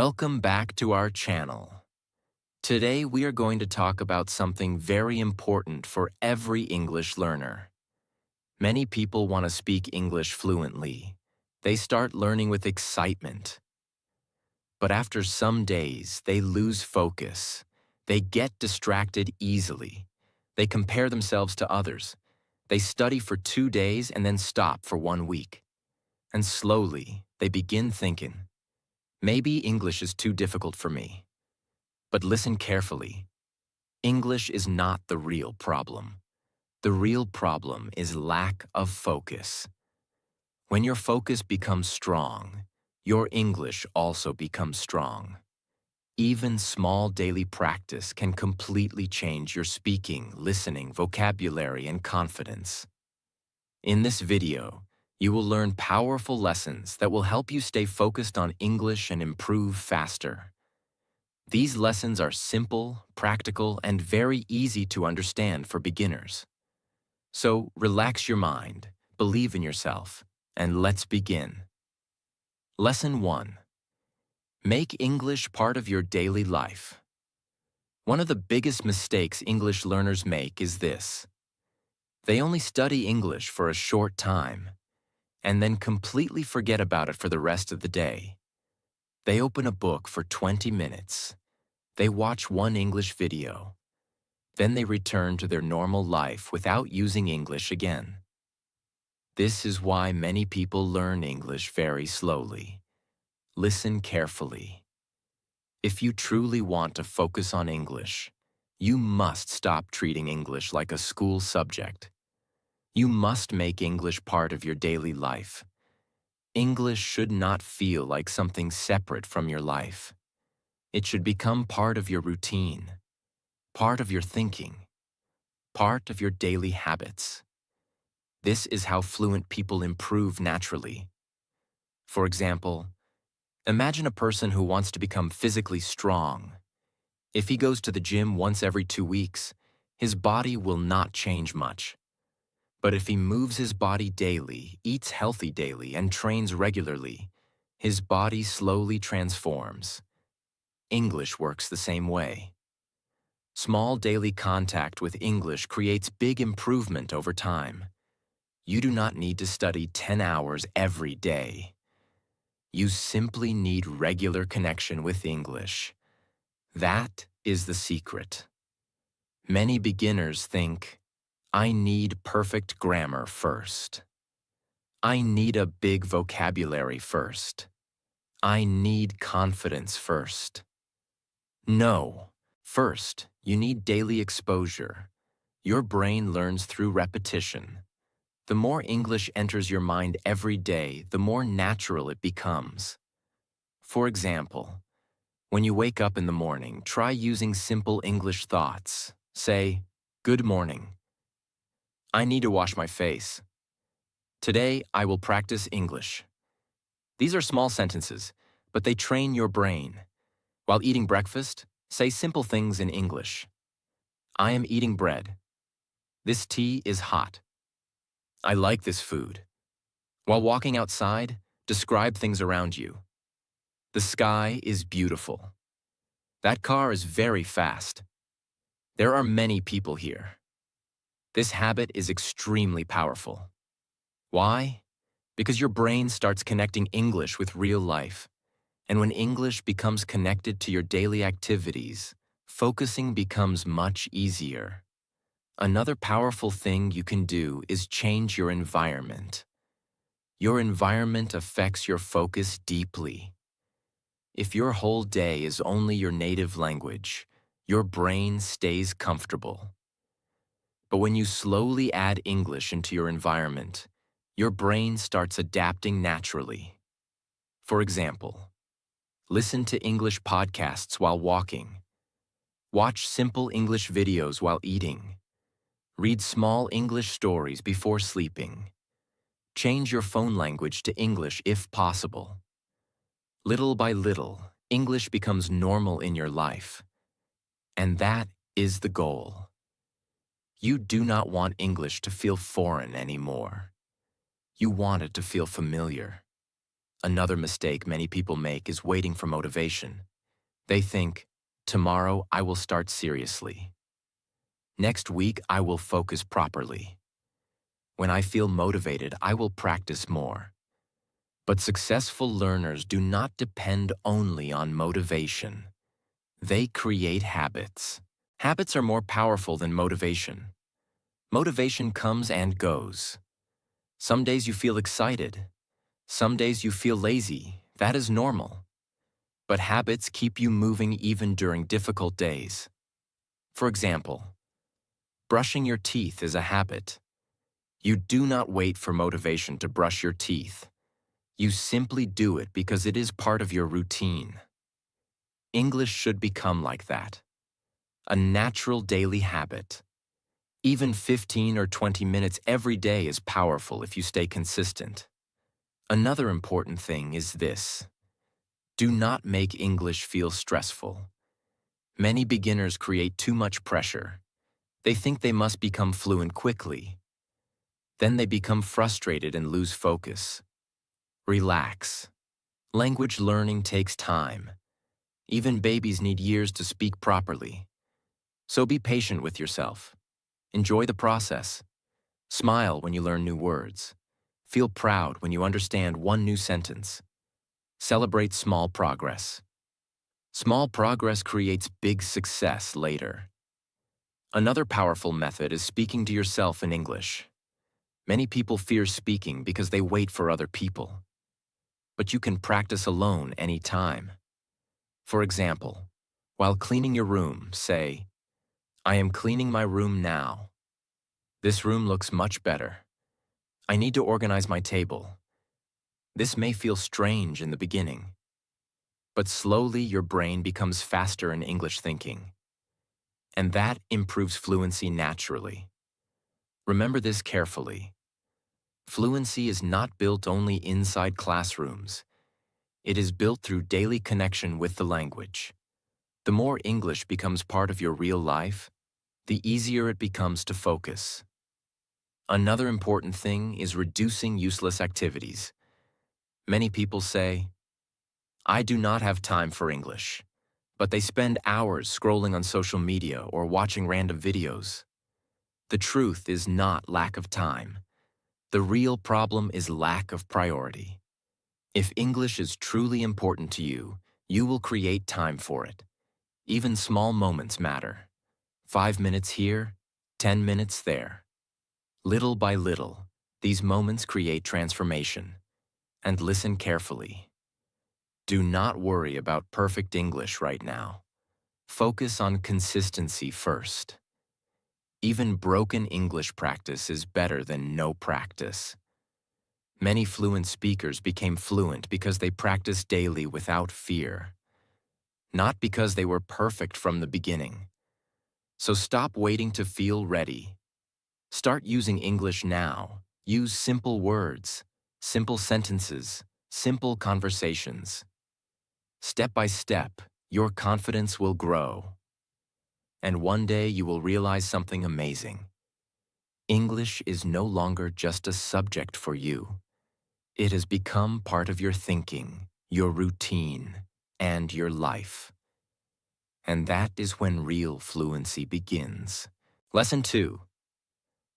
Welcome back to our channel. Today we are going to talk about something very important for every English learner. Many people want to speak English fluently. They start learning with excitement. But after some days, they lose focus. They get distracted easily. They compare themselves to others. They study for 2 days and then stop for 1 week. And slowly, they begin thinking, maybe English is too difficult for me. But listen carefully. English is not the real problem. The real problem is lack of focus. When your focus becomes strong, your English also becomes strong. Even small daily practice can completely change your speaking, listening, vocabulary, and confidence. In this video, you will learn powerful lessons that will help you stay focused on English and improve faster. These lessons are simple, practical, and very easy to understand for beginners. So relax your mind, believe in yourself, and let's begin. Lesson 1. Make English part of your daily life. One of the biggest mistakes English learners make is this. They only study English for a short time, and then completely forget about it for the rest of the day. They open a book for 20 minutes. They watch one English video. Then they return to their normal life without using English again. This is why many people learn English very slowly. Listen carefully. If you truly want to focus on English, you must stop treating English like a school subject. You must make English part of your daily life. English should not feel like something separate from your life. It should become part of your routine, part of your thinking, part of your daily habits. This is how fluent people improve naturally. For example, imagine a person who wants to become physically strong. If he goes to the gym once every 2 weeks, his body will not change much. But if he moves his body daily, eats healthy daily, and trains regularly, his body slowly transforms. English works the same way. Small daily contact with English creates big improvement over time. You do not need to study 10 hours every day. You simply need regular connection with English. That is the secret. Many beginners think, I need perfect grammar first. I need a big vocabulary first. I need confidence first. No. First, you need daily exposure. Your brain learns through repetition. The more English enters your mind every day, the more natural it becomes. For example, when you wake up in the morning, try using simple English thoughts. Say, good morning. I need to wash my face. Today, I will practice English. These are small sentences, but they train your brain. While eating breakfast, say simple things in English. I am eating bread. This tea is hot. I like this food. While walking outside, describe things around you. The sky is beautiful. That car is very fast. There are many people here. This habit is extremely powerful. Why? Because your brain starts connecting English with real life. And when English becomes connected to your daily activities, focusing becomes much easier. Another powerful thing you can do is change your environment. Your environment affects your focus deeply. If your whole day is only your native language, your brain stays comfortable. But when you slowly add English into your environment, your brain starts adapting naturally. For example, listen to English podcasts while walking. Watch simple English videos while eating. Read small English stories before sleeping. Change your phone language to English if possible. Little by little, English becomes normal in your life. And that is the goal. You do not want English to feel foreign anymore. You want it to feel familiar. Another mistake many people make is waiting for motivation. They think, tomorrow I will start seriously. Next week I will focus properly. When I feel motivated, I will practice more. But successful learners do not depend only on motivation. They create habits. Habits are more powerful than motivation. Motivation comes and goes. Some days you feel excited. Some days you feel lazy. That is normal. But habits keep you moving even during difficult days. For example, brushing your teeth is a habit. You do not wait for motivation to brush your teeth. You simply do it because it is part of your routine. English should become like that. A natural daily habit. Even 15 or 20 minutes every day is powerful if you stay consistent. Another important thing is this. Do not make English feel stressful. Many beginners create too much pressure. They think they must become fluent quickly. Then they become frustrated and lose focus. Relax. Language learning takes time. Even babies need years to speak properly. So be patient with yourself. Enjoy the process. Smile when you learn new words. Feel proud when you understand one new sentence. Celebrate small progress. Small progress creates big success later. Another powerful method is speaking to yourself in English. Many people fear speaking because they wait for other people. But you can practice alone anytime. For example, while cleaning your room, say, I am cleaning my room now. This room looks much better. I need to organize my table. This may feel strange in the beginning, but slowly your brain becomes faster in English thinking. And that improves fluency naturally. Remember this carefully. Fluency is not built only inside classrooms. It is built through daily connection with the language. The more English becomes part of your real life, the easier it becomes to focus. Another important thing is reducing useless activities. Many people say, I do not have time for English, but they spend hours scrolling on social media or watching random videos. The truth is not lack of time. The real problem is lack of priority. If English is truly important to you, you will create time for it. Even small moments matter. 5 minutes here, 10 minutes there. Little by little, these moments create transformation. And listen carefully. Do not worry about perfect English right now. Focus on consistency first. Even broken English practice is better than no practice. Many fluent speakers became fluent because they practiced daily without fear, not because they were perfect from the beginning. So stop waiting to feel ready. Start using English now. Use simple words, simple sentences, simple conversations. Step by step, your confidence will grow. And one day you will realize something amazing. English is no longer just a subject for you. It has become part of your thinking, your routine, and your life. And that is when real fluency begins. Lesson 2.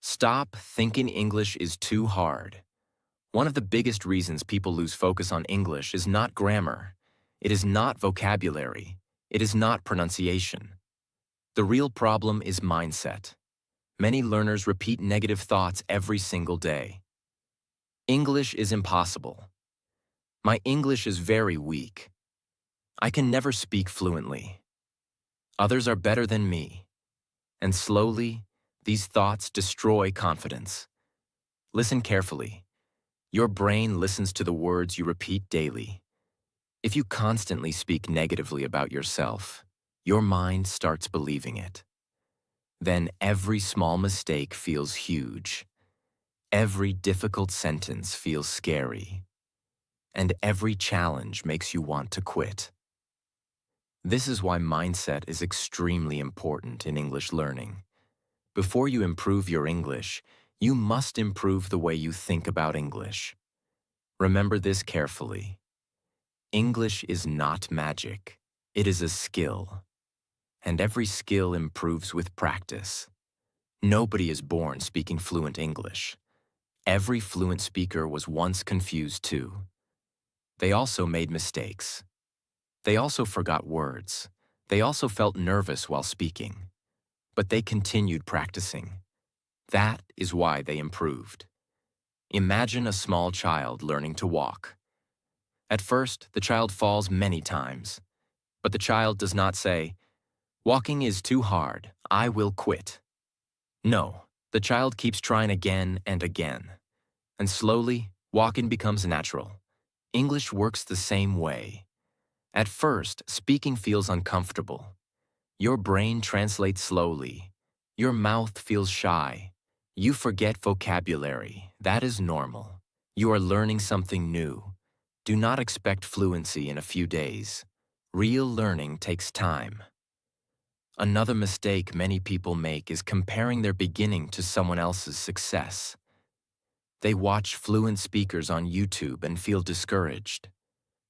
Stop thinking English is too hard. One of the biggest reasons people lose focus on English is not grammar. It is not vocabulary. It is not pronunciation. The real problem is mindset. Many learners repeat negative thoughts every single day. English is impossible. My English is very weak. I can never speak fluently. Others are better than me. And slowly, these thoughts destroy confidence. Listen carefully. Your brain listens to the words you repeat daily. If you constantly speak negatively about yourself, your mind starts believing it. Then every small mistake feels huge. Every difficult sentence feels scary. And every challenge makes you want to quit. This is why mindset is extremely important in English learning. Before you improve your English, you must improve the way you think about English. Remember this carefully. English is not magic. It is a skill. And every skill improves with practice. Nobody is born speaking fluent English. Every fluent speaker was once confused too. They also made mistakes. They also forgot words. They also felt nervous while speaking. But they continued practicing. That is why they improved. Imagine a small child learning to walk. At first, the child falls many times. But the child does not say, "Walking is too hard, I will quit." No, the child keeps trying again and again. And slowly, walking becomes natural. English works the same way. At first, speaking feels uncomfortable. Your brain translates slowly. Your mouth feels shy. You forget vocabulary. That is normal. You are learning something new. Do not expect fluency in a few days. Real learning takes time. Another mistake many people make is comparing their beginning to someone else's success. They watch fluent speakers on YouTube and feel discouraged.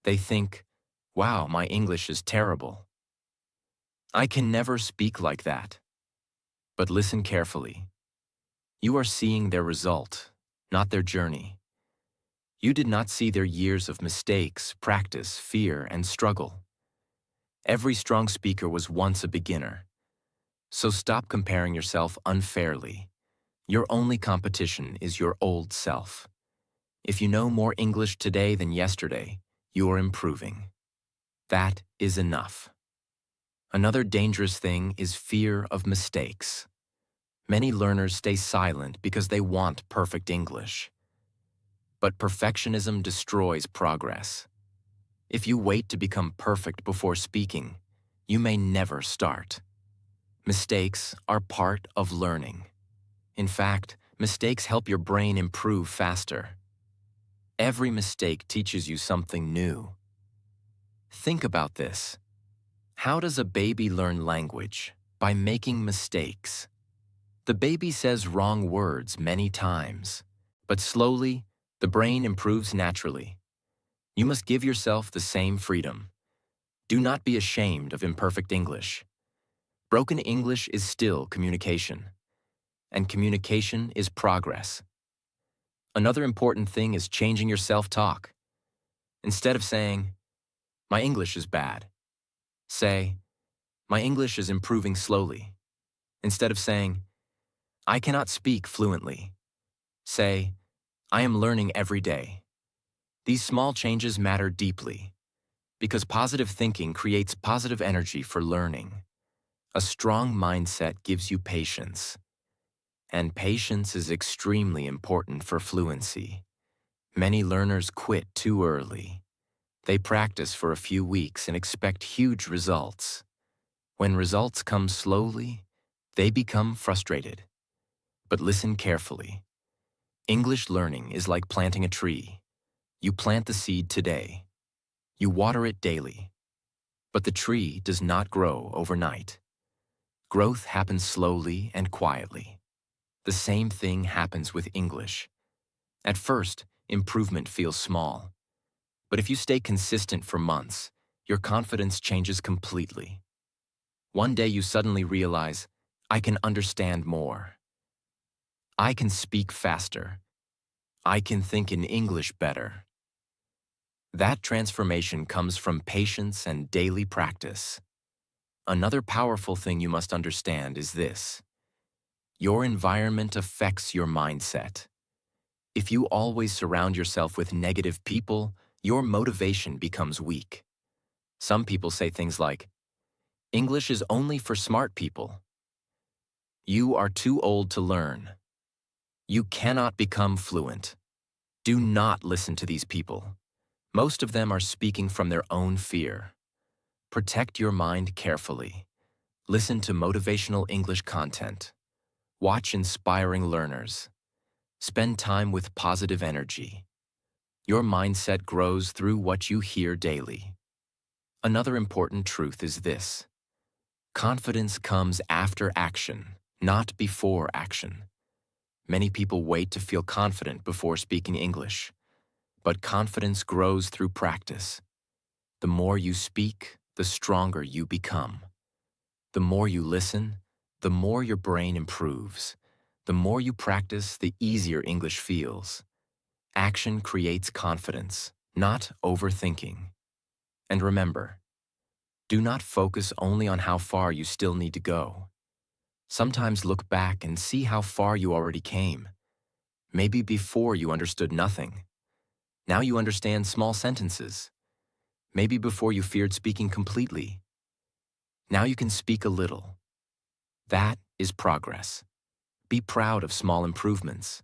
They think, "Wow, my English is terrible. I can never speak like that." But listen carefully. You are seeing their result, not their journey. You did not see their years of mistakes, practice, fear, and struggle. Every strong speaker was once a beginner. So stop comparing yourself unfairly. Your only competition is your old self. If you know more English today than yesterday, you are improving. That is enough. Another dangerous thing is fear of mistakes. Many learners stay silent because they want perfect English. But perfectionism destroys progress. If you wait to become perfect before speaking, you may never start. Mistakes are part of learning. In fact, mistakes help your brain improve faster. Every mistake teaches you something new. Think about this. How does a baby learn language? By making mistakes. The baby says wrong words many times, but slowly, the brain improves naturally. You must give yourself the same freedom. Do not be ashamed of imperfect English. Broken English is still communication, and communication is progress. Another important thing is changing your self-talk. Instead of saying, "My English is bad," say, "My English is improving slowly." Instead of saying, "I cannot speak fluently," say, "I am learning every day." These small changes matter deeply, because positive thinking creates positive energy for learning. A strong mindset gives you patience, and patience is extremely important for fluency. Many learners quit too early. They practice for a few weeks and expect huge results. When results come slowly, they become frustrated. But listen carefully. English learning is like planting a tree. You plant the seed today. You water it daily. But the tree does not grow overnight. Growth happens slowly and quietly. The same thing happens with English. At first, improvement feels small. But if you stay consistent for months, your confidence changes completely. One day you suddenly realize, "I can understand more. I can speak faster. I can think in English better." That transformation comes from patience and daily practice. Another powerful thing you must understand is this. Your environment affects your mindset. If you always surround yourself with negative people, your motivation becomes weak. Some people say things like, "English is only for smart people." "You are too old to learn." "You cannot become fluent." Do not listen to these people. Most of them are speaking from their own fear. Protect your mind carefully. Listen to motivational English content. Watch inspiring learners. Spend time with positive energy. Your mindset grows through what you hear daily. Another important truth is this. Confidence comes after action, not before action. Many people wait to feel confident before speaking English. But confidence grows through practice. The more you speak, the stronger you become. The more you listen, the more your brain improves. The more you practice, the easier English feels. Action creates confidence, not overthinking. And remember, do not focus only on how far you still need to go. Sometimes look back and see how far you already came. Maybe before you understood nothing. Now you understand small sentences. Maybe before you feared speaking completely. Now you can speak a little. That is progress. Be proud of small improvements.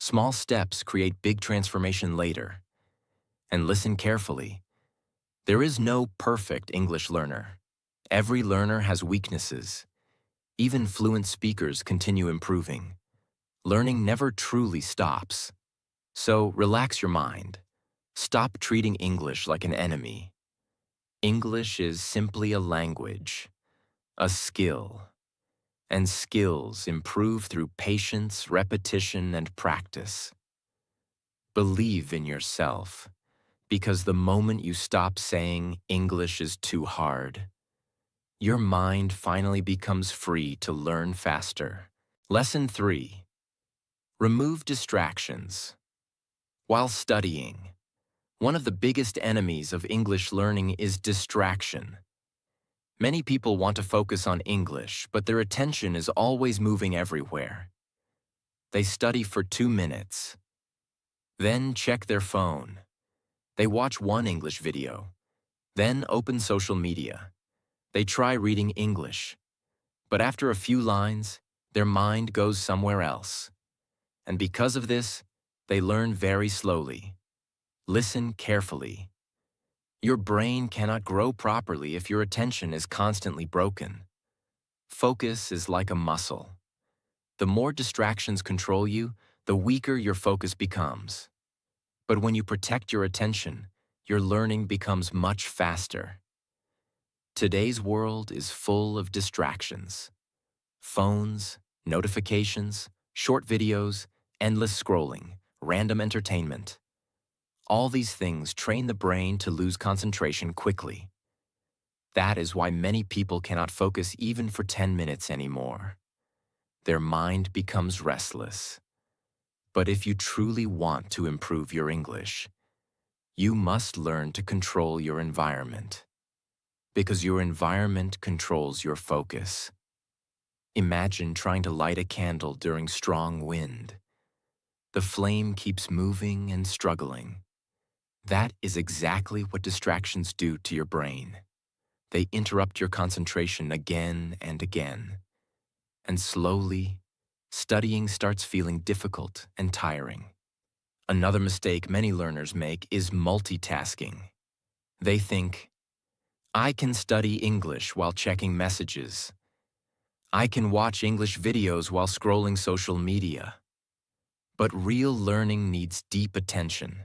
Small steps create big transformation later. And listen carefully. There is no perfect English learner. Every learner has weaknesses. Even fluent speakers continue improving. Learning never truly stops. So relax your mind. Stop treating English like an enemy. English is simply a language, a skill. And skills improve through patience, repetition, and practice. Believe in yourself, because the moment you stop saying English is too hard, your mind finally becomes free to learn faster. Lesson 3. Remove distractions. While studying, one of the biggest enemies of English learning is distraction. Many people want to focus on English, but their attention is always moving everywhere. They study for 2 minutes, then check their phone. They watch one English video, then open social media. They try reading English, but after a few lines, their mind goes somewhere else. And because of this, they learn very slowly. Listen carefully. Your brain cannot grow properly if your attention is constantly broken. Focus is like a muscle. The more distractions control you, the weaker your focus becomes. But when you protect your attention, your learning becomes much faster. Today's world is full of distractions. Phones, notifications, short videos, endless scrolling, random entertainment. All these things train the brain to lose concentration quickly. That is why many people cannot focus even for 10 minutes anymore. Their mind becomes restless. But if you truly want to improve your English, you must learn to control your environment. Because your environment controls your focus. Imagine trying to light a candle during strong wind. The flame keeps moving and struggling. That is exactly what distractions do to your brain. They interrupt your concentration again and again. And slowly, studying starts feeling difficult and tiring. Another mistake many learners make is multitasking. They think, I can study English while checking messages. I can watch English videos while scrolling social media. But real learning needs deep attention.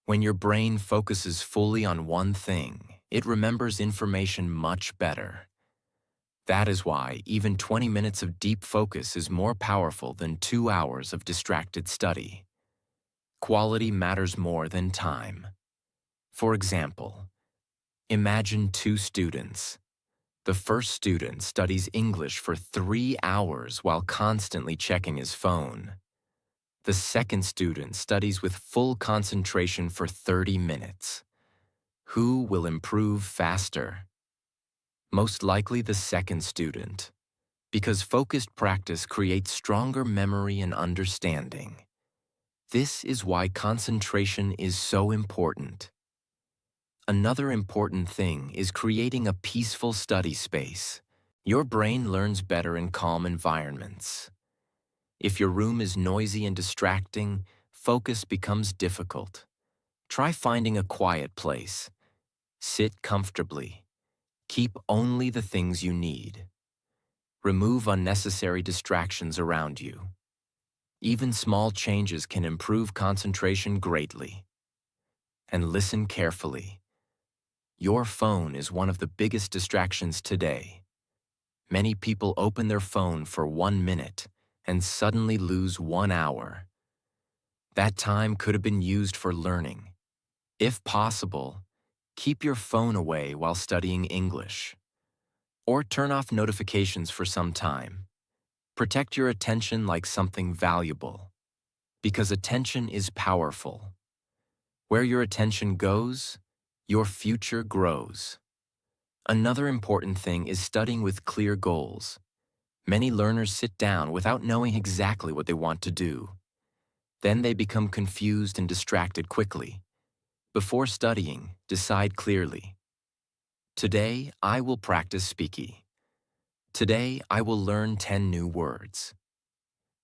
When your brain focuses fully on one thing, it remembers information much better. That is why even 20 minutes of deep focus is more powerful than 2 hours of distracted study. Quality matters more than time. For example, imagine 2 students. The first student studies English for 3 hours while constantly checking his phone. The second student studies with full concentration for 30 minutes. Who will improve faster? Most likely the second student, because focused practice creates stronger memory and understanding. This is why concentration is so important. Another important thing is creating a peaceful study space. Your brain learns better in calm environments. If your room is noisy and distracting, focus becomes difficult. Try finding a quiet place. Sit comfortably. Keep only the things you need. Remove unnecessary distractions around you. Even small changes can improve concentration greatly. And listen carefully. Your phone is one of the biggest distractions today. Many people open their phone for 1 minute and suddenly lose 1 hour. That time could have been used for learning. If possible, keep your phone away while studying English. Or turn off notifications for some time. Protect your attention like something valuable, because attention is powerful. Where your attention goes, your future grows. Another important thing is studying with clear goals. Many learners sit down without knowing exactly what they want to do. Then they become confused and distracted quickly. Before studying, decide clearly. Today, I will practice speaking. Today, I will learn 10 new words.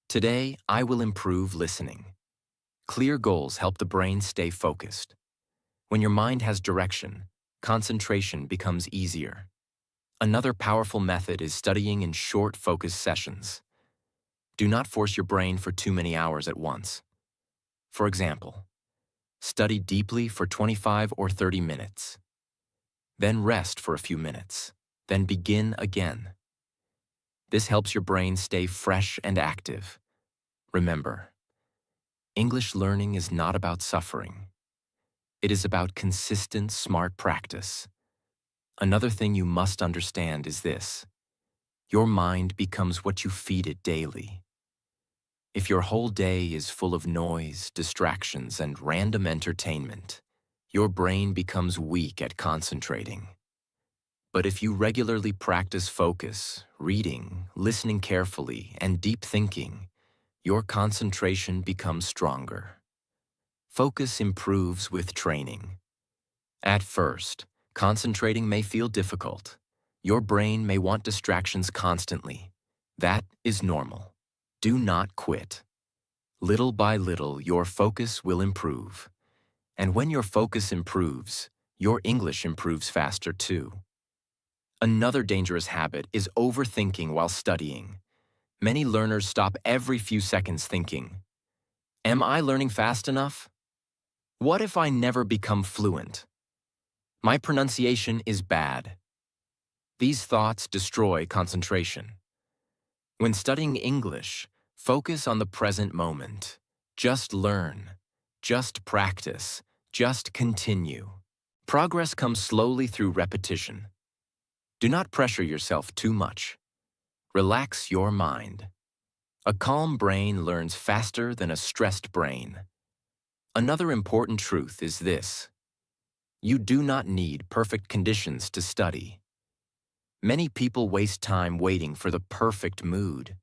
Today, I will improve listening. Clear goals help the brain stay focused. When your mind has direction, concentration becomes easier. Another powerful method is studying in short, focused sessions. Do not force your brain for too many hours at once. For example, study deeply for 25 or 30 minutes. Then rest for a few minutes. Then begin again. This helps your brain stay fresh and active. Remember, English learning is not about suffering. It is about consistent, smart practice. Another thing you must understand is this: your mind becomes what you feed it daily. If your whole day is full of noise, distractions, and random entertainment, your brain becomes weak at concentrating. But if you regularly practice focus, reading, listening carefully, and deep thinking, your concentration becomes stronger. Focus improves with training. At first, concentrating may feel difficult. Your brain may want distractions constantly. That is normal. Do not quit. Little by little, your focus will improve. And when your focus improves, your English improves faster too. Another dangerous habit is overthinking while studying. Many learners stop every few seconds thinking, "Am I learning fast enough? What if I never become fluent? My pronunciation is bad." These thoughts destroy concentration. When studying English, focus on the present moment. Just learn. Just practice. Just continue. Progress comes slowly through repetition. Do not pressure yourself too much. Relax your mind. A calm brain learns faster than a stressed brain. Another important truth is this: you do not need perfect conditions to study. Many people waste time waiting for the perfect mood.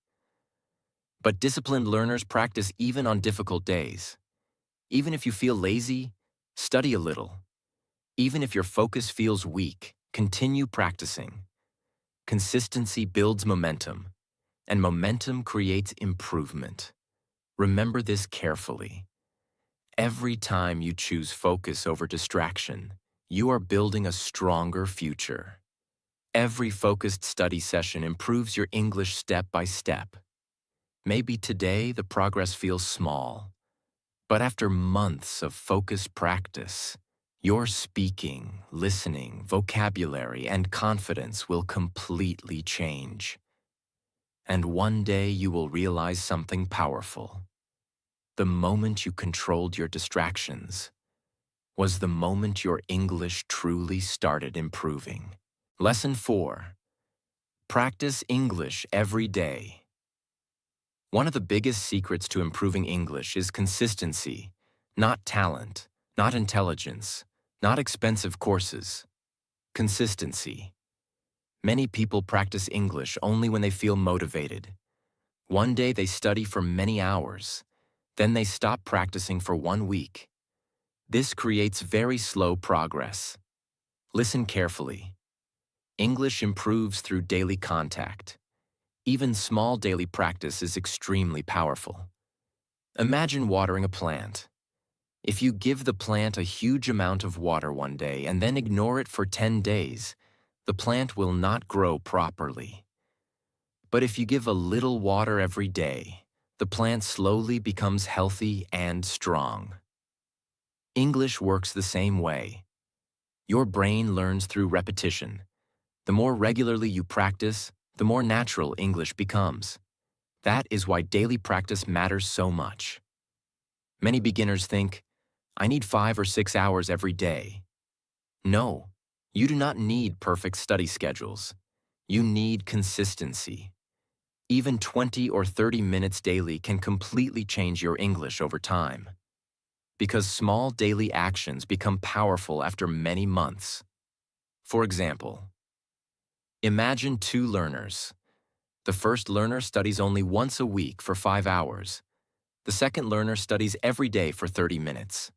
But disciplined learners practice even on difficult days. Even if you feel lazy, study a little. Even if your focus feels weak, continue practicing. Consistency builds momentum, and momentum creates improvement. Remember this carefully. Every time you choose focus over distraction, you are building a stronger future. Every focused study session improves your English step by step. Maybe today the progress feels small, but after months of focused practice, your speaking, listening, vocabulary, and confidence will completely change. And one day you will realize something powerful. The moment you controlled your distractions was the moment your English truly started improving. Lesson 4. Practice English every day. One of the biggest secrets to improving English is consistency, not talent, not intelligence, not expensive courses. Consistency. Many people practice English only when they feel motivated. One day they study for many hours. Then they stop practicing for 1 week. This creates very slow progress. Listen carefully. English improves through daily contact. Even small daily practice is extremely powerful. Imagine watering a plant. If you give the plant a huge amount of water one day and then ignore it for 10 days, the plant will not grow properly. But if you give a little water every day, the plant slowly becomes healthy and strong. English works the same way. Your brain learns through repetition. The more regularly you practice, the more natural English becomes. That is why daily practice matters so much. Many beginners think, I need 5 or 6 hours every day. No, you do not need perfect study schedules. You need consistency. Even 20 or 30 minutes daily can completely change your English over time. Because small daily actions become powerful after many months. For example, imagine two learners. The first learner studies only once a week for 5 hours. The second learner studies every day for 30 minutes.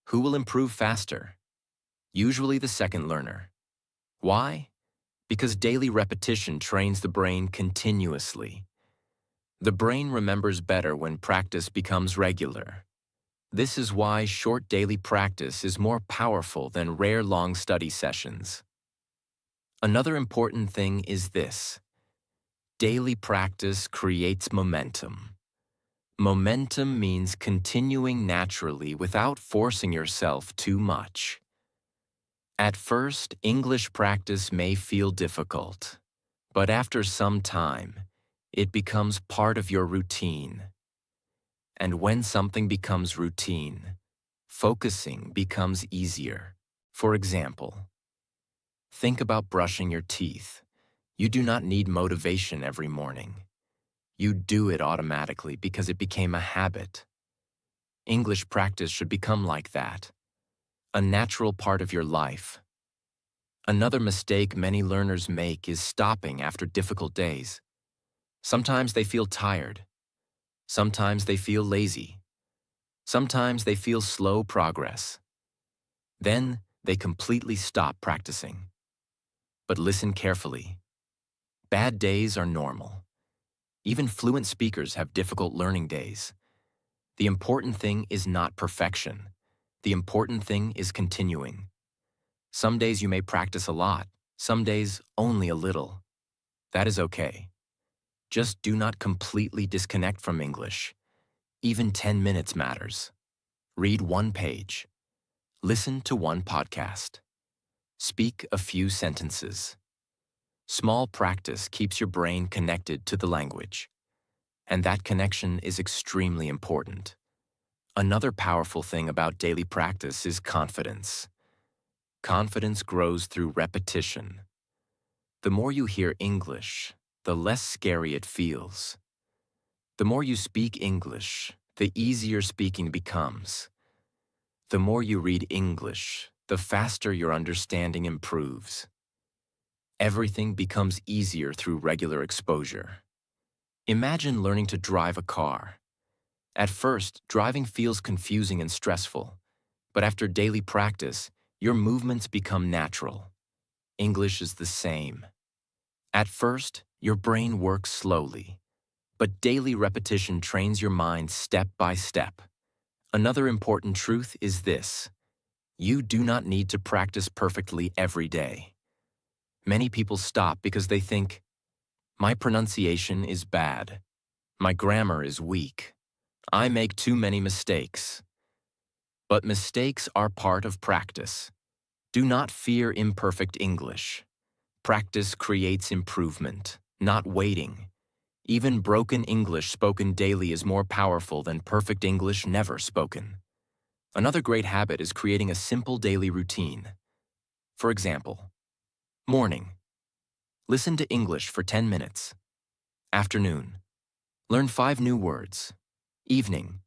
Who will improve faster? Usually the second learner. Why? Because daily repetition trains the brain continuously. The brain remembers better when practice becomes regular. This is why short daily practice is more powerful than rare long study sessions. Another important thing is this. Daily practice creates momentum. Momentum means continuing naturally without forcing yourself too much. At first, English practice may feel difficult, but after some time, it becomes part of your routine. And when something becomes routine, focusing becomes easier. For example, think about brushing your teeth. You do not need motivation every morning. You do it automatically because it became a habit. English practice should become like that, a natural part of your life. Another mistake many learners make is stopping after difficult days. Sometimes they feel tired. Sometimes they feel lazy. Sometimes they feel slow progress. Then they completely stop practicing. But listen carefully. Bad days are normal. Even fluent speakers have difficult learning days. The important thing is not perfection. The important thing is continuing. Some days you may practice a lot, some days only a little. That is okay. Just do not completely disconnect from English. Even 10 minutes matters. Read one page. Listen to one podcast. Speak a few sentences. Small practice keeps your brain connected to the language. And that connection is extremely important. Another powerful thing about daily practice is confidence. Confidence grows through repetition. The more you hear English, the less scary it feels. The more you speak English, the easier speaking becomes. The more you read English, the faster your understanding improves. Everything becomes easier through regular exposure. Imagine learning to drive a car. At first, driving feels confusing and stressful, but after daily practice, your movements become natural. English is the same. At first, your brain works slowly, but daily repetition trains your mind step by step. Another important truth is this: you do not need to practice perfectly every day. Many people stop because they think, my pronunciation is bad, my grammar is weak, I make too many mistakes. But mistakes are part of practice. Do not fear imperfect English. Practice creates improvement, not waiting. Even broken English spoken daily is more powerful than perfect English never spoken. Another great habit is creating a simple daily routine. For example, morning. Listen to English for 10 minutes. Afternoon. Learn 5 new words. Evening.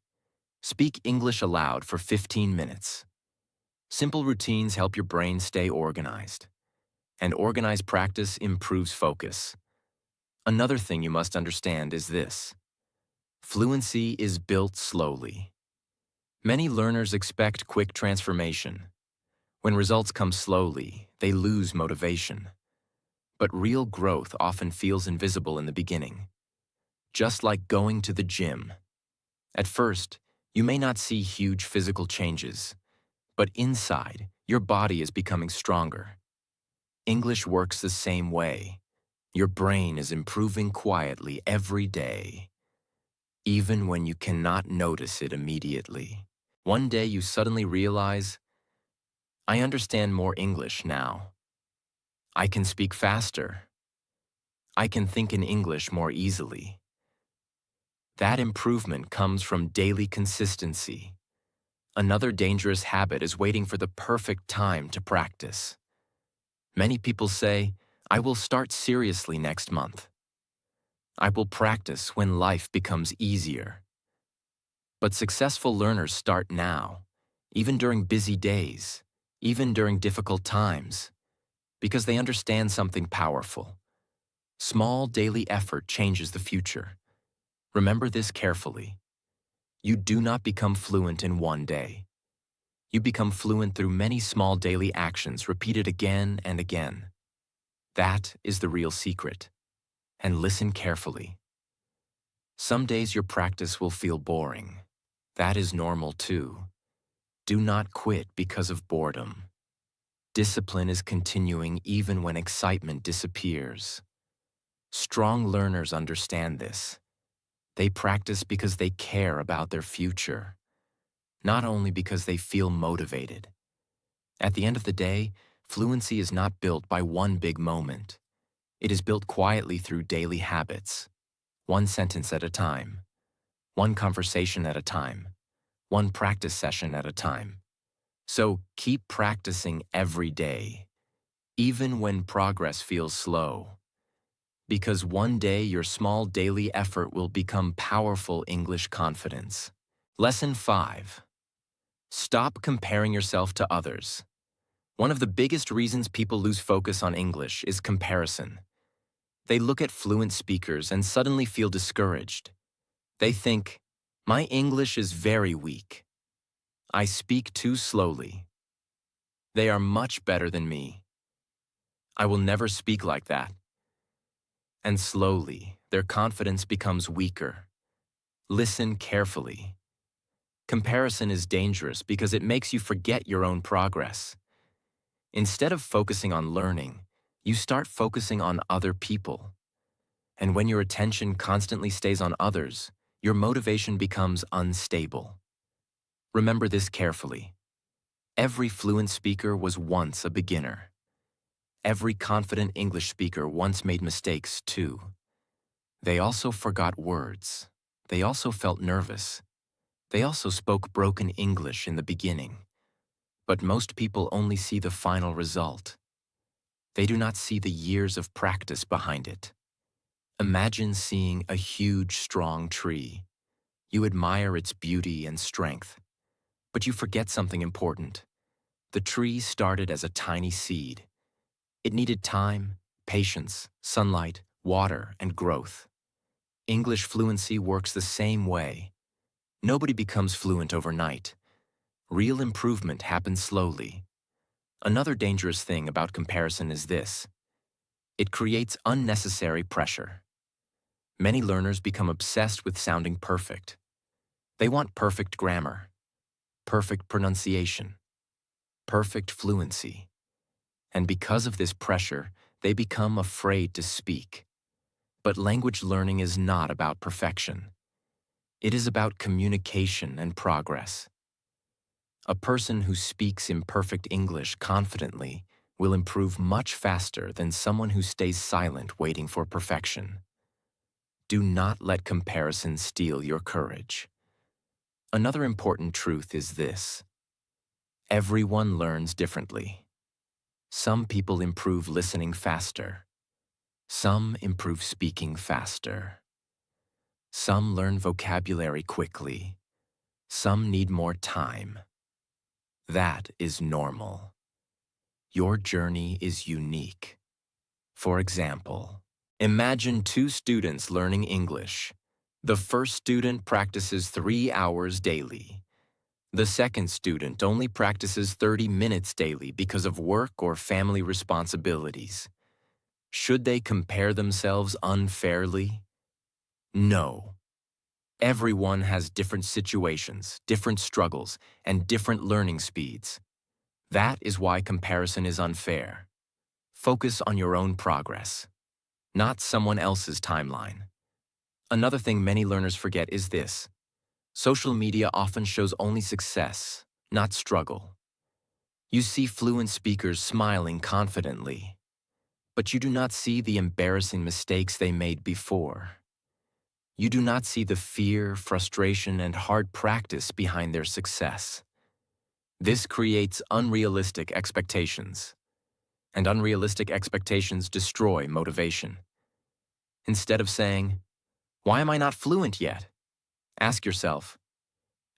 Speak English aloud for 15 minutes. Simple routines help your brain stay organized. And organized practice improves focus. Another thing you must understand is this: fluency is built slowly. Many learners expect quick transformation. When results come slowly, they lose motivation. But real growth often feels invisible in the beginning. Just like going to the gym. At first, you may not see huge physical changes, but inside, your body is becoming stronger. English works the same way. Your brain is improving quietly every day, even when you cannot notice it immediately. One day you suddenly realize, I understand more English now. I can speak faster. I can think in English more easily. That improvement comes from daily consistency. Another dangerous habit is waiting for the perfect time to practice. Many people say, "I will start seriously next month. I will practice when life becomes easier." But successful learners start now, even during busy days, even during difficult times, because they understand something powerful. Small daily effort changes the future. Remember this carefully. You do not become fluent in one day. You become fluent through many small daily actions repeated again and again. That is the real secret. And listen carefully. Some days your practice will feel boring. That is normal too. Do not quit because of boredom. Discipline is continuing even when excitement disappears. Strong learners understand this. They practice because they care about their future, not only because they feel motivated. At the end of the day, fluency is not built by one big moment. It is built quietly through daily habits, one sentence at a time, one conversation at a time, one practice session at a time. So keep practicing every day, even when progress feels slow. Because one day your small daily effort will become powerful English confidence. Lesson 5. Stop comparing yourself to others. One of the biggest reasons people lose focus on English is comparison. They look at fluent speakers and suddenly feel discouraged. They think, "My English is very weak. I speak too slowly. They are much better than me. I will never speak like that." And slowly, their confidence becomes weaker. Listen carefully. Comparison is dangerous because it makes you forget your own progress. Instead of focusing on learning, you start focusing on other people. And when your attention constantly stays on others, your motivation becomes unstable. Remember this carefully. Every fluent speaker was once a beginner. Every confident English speaker once made mistakes too. They also forgot words. They also felt nervous. They also spoke broken English in the beginning. But most people only see the final result. They do not see the years of practice behind it. Imagine seeing a huge, strong tree. You admire its beauty and strength. But you forget something important. The tree started as a tiny seed. It needed time, patience, sunlight, water, and growth. English fluency works the same way. Nobody becomes fluent overnight. Real improvement happens slowly. Another dangerous thing about comparison is this. It creates unnecessary pressure. Many learners become obsessed with sounding perfect. They want perfect grammar, perfect pronunciation, perfect fluency. And because of this pressure, they become afraid to speak. But language learning is not about perfection. It is about communication and progress. A person who speaks imperfect English confidently will improve much faster than someone who stays silent waiting for perfection. Do not let comparison steal your courage. Another important truth is this. Everyone learns differently. Some people improve listening faster. Some improve speaking faster. Some learn vocabulary quickly. Some need more time. That is normal. Your journey is unique. For example, imagine two students learning English. The first student practices 3 hours daily. The second student only practices 30 minutes daily because of work or family responsibilities. Should they compare themselves unfairly? No. Everyone has different situations, different struggles, and different learning speeds. That is why comparison is unfair. Focus on your own progress, not someone else's timeline. Another thing many learners forget is this. Social media often shows only success, not struggle. You see fluent speakers smiling confidently, but you do not see the embarrassing mistakes they made before. You do not see the fear, frustration, and hard practice behind their success. This creates unrealistic expectations, and unrealistic expectations destroy motivation. Instead of saying, "Why am I not fluent yet?" ask yourself,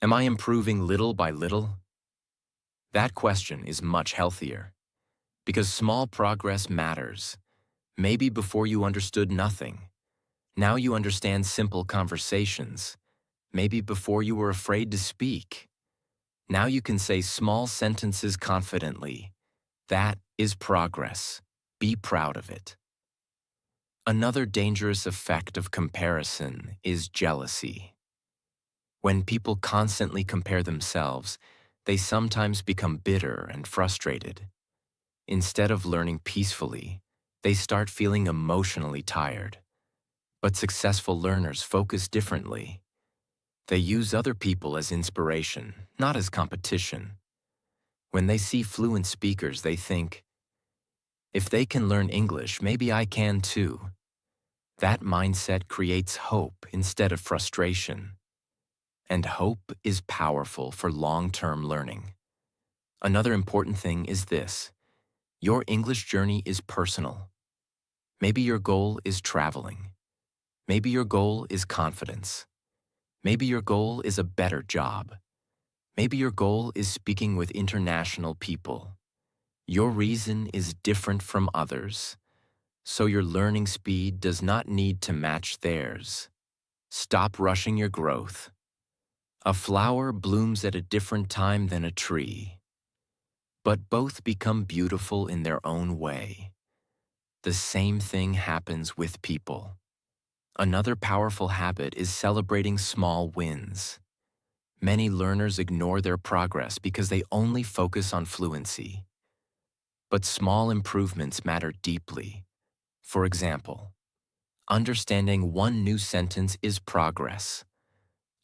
"Am I improving little by little?" That question is much healthier, because small progress matters. Maybe before you understood nothing. Now you understand simple conversations. Maybe before you were afraid to speak. Now you can say small sentences confidently. That is progress. Be proud of it. Another dangerous effect of comparison is jealousy. When people constantly compare themselves, they sometimes become bitter and frustrated. Instead of learning peacefully, they start feeling emotionally tired. But successful learners focus differently. They use other people as inspiration, not as competition. When they see fluent speakers, they think, "If they can learn English, maybe I can too." That mindset creates hope instead of frustration. And hope is powerful for long-term learning. Another important thing is this: your English journey is personal. Maybe your goal is traveling. Maybe your goal is confidence. Maybe your goal is a better job. Maybe your goal is speaking with international people. Your reason is different from others, so your learning speed does not need to match theirs. Stop rushing your growth. A flower blooms at a different time than a tree, but both become beautiful in their own way. The same thing happens with people. Another powerful habit is celebrating small wins. Many learners ignore their progress because they only focus on fluency. But small improvements matter deeply. For example, understanding one new sentence is progress.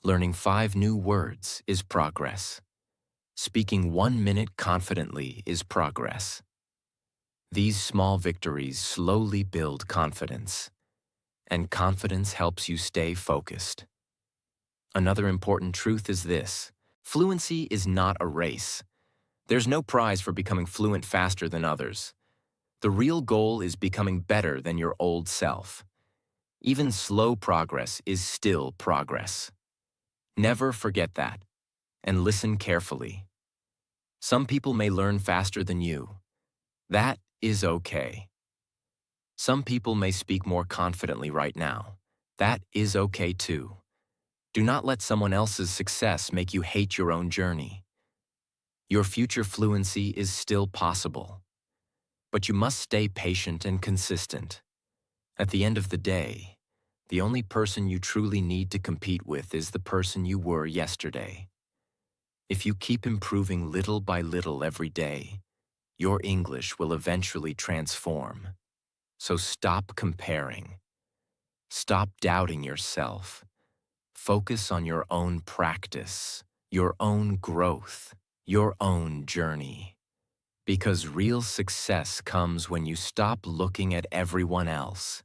Learning 5 new words is progress. Speaking 1 minute confidently is progress. These small victories slowly build confidence, and confidence helps you stay focused. Another important truth is this: fluency is not a race. There's no prize for becoming fluent faster than others. The real goal is becoming better than your old self. Even slow progress is still progress. Never forget that, and listen carefully. Some people may learn faster than you. That is okay. Some people may speak more confidently right now. That is okay too. Do not let someone else's success make you hate your own journey. Your future fluency is still possible, but you must stay patient and consistent. At the end of the day, the only person you truly need to compete with is the person you were yesterday. If you keep improving little by little every day, your English will eventually transform. So stop comparing. Stop doubting yourself. Focus on your own practice, your own growth, your own journey. Because real success comes when you stop looking at everyone else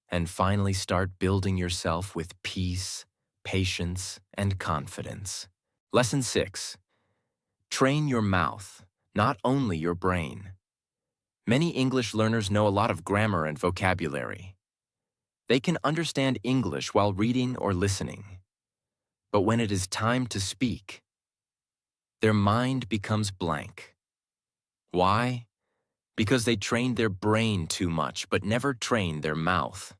and finally start building yourself with peace, patience, and confidence. Lesson 6. Train your mouth, not only your brain. Many English learners know a lot of grammar and vocabulary. They can understand English while reading or listening. But when it is time to speak, their mind becomes blank. Why? Because they trained their brain too much but never trained their mouth.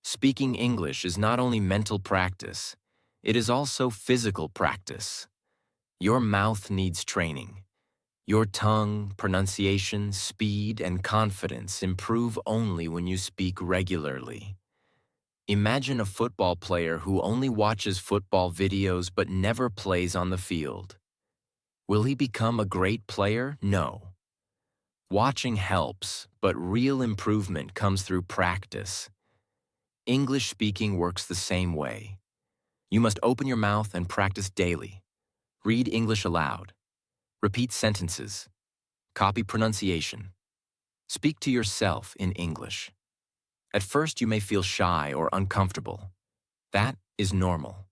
Speaking English is not only mental practice, it is also physical practice. Your mouth needs training. Your tongue, pronunciation, speed, and confidence improve only when you speak regularly. Imagine a football player who only watches football videos but never plays on the field. Will he become a great player? No. Watching helps, but real improvement comes through practice. English speaking works the same way. You must open your mouth and practice daily. Read English aloud. Repeat sentences. Copy pronunciation. Speak to yourself in English. At first, you may feel shy or uncomfortable. That is normal.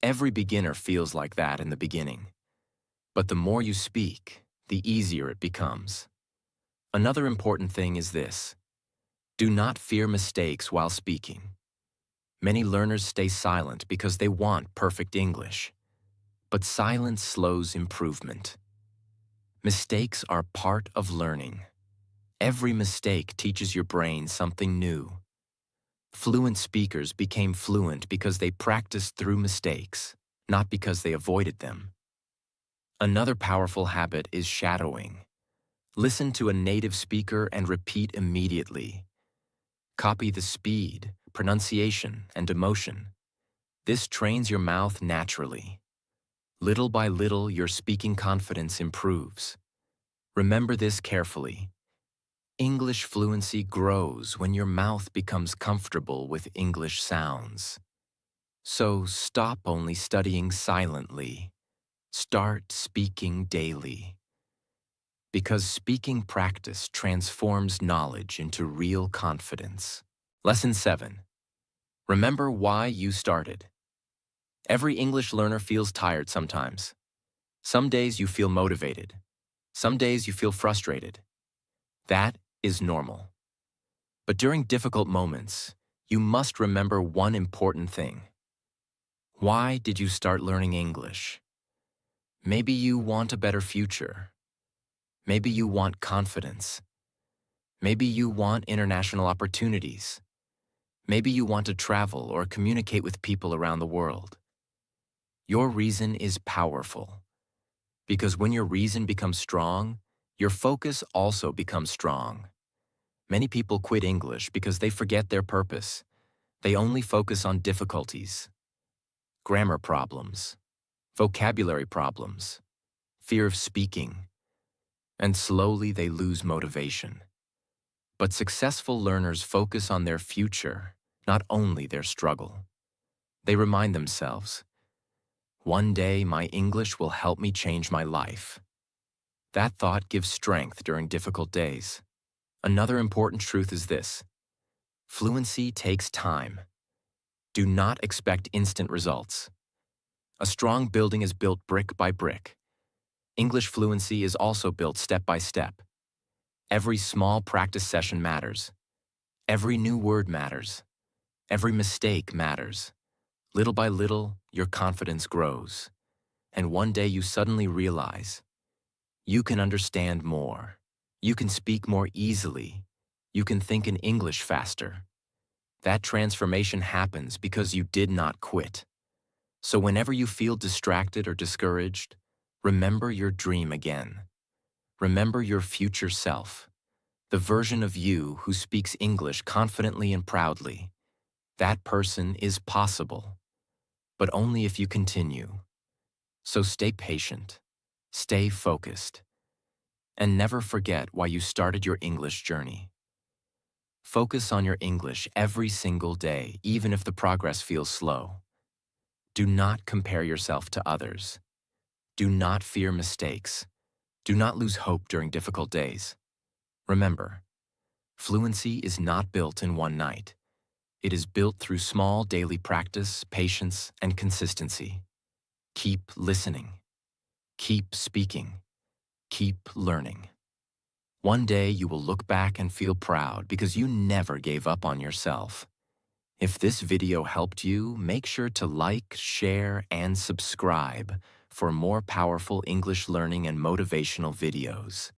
Every beginner feels like that in the beginning. But the more you speak, the easier it becomes. Another important thing is this: do not fear mistakes while speaking. Many learners stay silent because they want perfect English. But silence slows improvement. Mistakes are part of learning. Every mistake teaches your brain something new. Fluent speakers became fluent because they practiced through mistakes, not because they avoided them. Another powerful habit is shadowing. Listen to a native speaker and repeat immediately. Copy the speed, pronunciation, and emotion. This trains your mouth naturally. Little by little, your speaking confidence improves. Remember this carefully. English fluency grows when your mouth becomes comfortable with English sounds. So stop only studying silently. Start speaking daily. Because speaking practice transforms knowledge into real confidence. Lesson 7. Remember why you started. Every English learner feels tired sometimes. Some days you feel motivated. Some days you feel frustrated. That is normal. But during difficult moments, you must remember one important thing. Why did you start learning English? Maybe you want a better future. Maybe you want confidence. Maybe you want international opportunities. Maybe you want to travel or communicate with people around the world. Your reason is powerful. Because when your reason becomes strong, your focus also becomes strong. Many people quit English because they forget their purpose. They only focus on difficulties, grammar problems, vocabulary problems, fear of speaking, and slowly they lose motivation. But successful learners focus on their future, not only their struggle. They remind themselves, one day my English will help me change my life. That thought gives strength during difficult days. Another important truth is this: fluency takes time. Do not expect instant results. A strong building is built brick by brick. English fluency is also built step by step. Every small practice session matters. Every new word matters. Every mistake matters. Little by little, your confidence grows. And one day you suddenly realize, you can understand more. You can speak more easily. You can think in English faster. That transformation happens because you did not quit. So whenever you feel distracted or discouraged, remember your dream again. Remember your future self, the version of you who speaks English confidently and proudly. That person is possible, but only if you continue. So stay patient, stay focused, and never forget why you started your English journey. Focus on your English every single day, even if the progress feels slow. Do not compare yourself to others. Do not fear mistakes. Do not lose hope during difficult days. Remember, fluency is not built in one night. It is built through small daily practice, patience, and consistency. Keep listening. Keep speaking. Keep learning. One day you will look back and feel proud because you never gave up on yourself. If this video helped you, make sure to like, share, and subscribe for more powerful English learning and motivational videos.